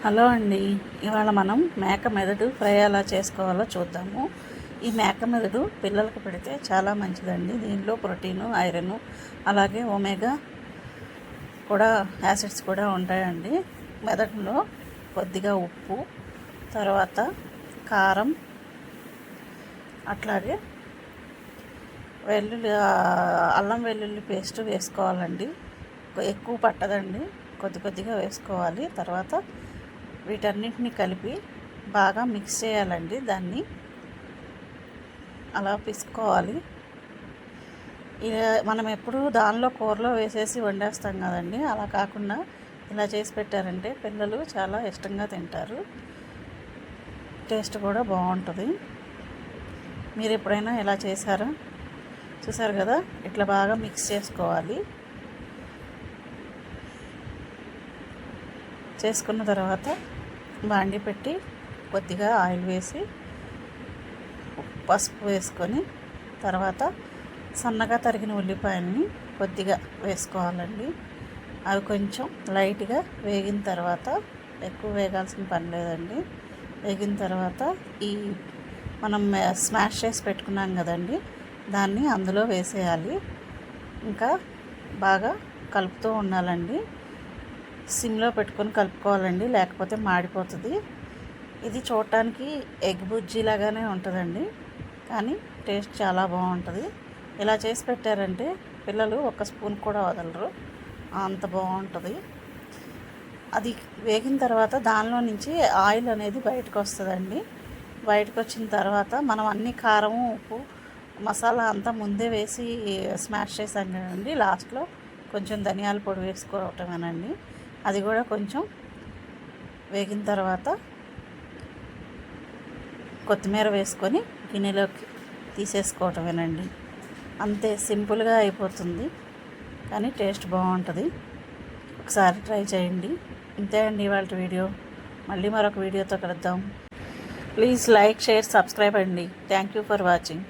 Hello అండి. ఇవాళ మనం మేక మెదడు ఫ్రై ఎలా చేసుకోవాలో చూద్దాము. ఈ మేక మెదడు పిల్లలకు పెడితే చాలా మంచిదండి. దీనిలో ప్రోటీను, ఐరన్, అలాగే ఒమేగా కూడా యాసిడ్స్ కూడా ఉంటాయండి. మెదడులో కొద్దిగా ఉప్పు, తర్వాత కారం, అట్లాగే అల్లం వెల్లుల్లి పేస్ట్ వేసుకోవాలండి. ఎక్కువ పట్టదండి, కొద్దిగా వేసుకోవాలి. తర్వాత వీటన్నిటిని కలిపి బాగా మిక్స్ చేయాలండి. దాన్ని అలా పిసుకోవాలి. మనం ఎప్పుడు దానిలో కూరలో వేసేసి వండేస్తాం కదండి, అలా కాకుండా ఇలా చేసి పెట్టారంటే పిల్లలు చాలా ఇష్టంగా తింటారు. టేస్ట్ కూడా బాగుంటుంది. మీరు ఎప్పుడైనా ఇలా చేశారా? చూసారు కదా, ఇట్లా బాగా మిక్స్ చేసుకోవాలి. చేసుకున్న తర్వాత బాండి పెట్టి కొద్దిగా ఆయిల్ వేసి పసుపు వేసుకొని, తర్వాత సన్నగా తరిగిన ఉల్లిపాయలని కొద్దిగా వేసుకోవాలండి. అవి కొంచెం లైట్గా వేగిన తర్వాత, ఎక్కువ వేగాల్సిన పని లేదండి, వేగిన తర్వాత ఈ మనం స్మాష్ చేసి పెట్టుకున్నాం కదండి, దాన్ని అందులో వేసేయాలి. ఇంకా బాగా కలుపుతూ ఉండాలండి. సిమ్లో పెట్టుకొని కలుపుకోవాలండి, లేకపోతే మాడిపోతుంది. ఇది చూడటానికి ఎగ్ బుజ్జీ లాగానే ఉంటుందండి, కానీ టేస్ట్ చాలా బాగుంటుంది. ఇలా చేసి పెట్టారంటే పిల్లలు ఒక స్పూన్ కూడా వదలరు, అంత బాగుంటుంది. అది వేగిన తర్వాత దానిలో నుంచి ఆయిల్ అనేది బయటకు వస్తుందండి. బయటకు వచ్చిన తర్వాత మనం అన్ని కారం, ఉప్పు, మసాలా అంతా ముందే వేసి స్మాష్ చేసాం కదండి, లాస్ట్లో కొంచెం ధనియాల పొడి వేసుకోవటమేనండి. అది కూడా కొంచెం వేగిన తర్వాత కొత్తిమీర వేసుకొని గిన్నెలోకి తీసేసుకోవటమేనండి. అంతే, సింపుల్గా అయిపోతుంది, కానీ టేస్ట్ బాగుంటుంది. ఒకసారి ట్రై చేయండి. ఇంతే అండి ఇవాళ వీడియో. మళ్ళీ మరొక వీడియోతో కలుద్దాం. ప్లీజ్ లైక్, షేర్, సబ్స్క్రైబ్ అండి. Thank you for watching.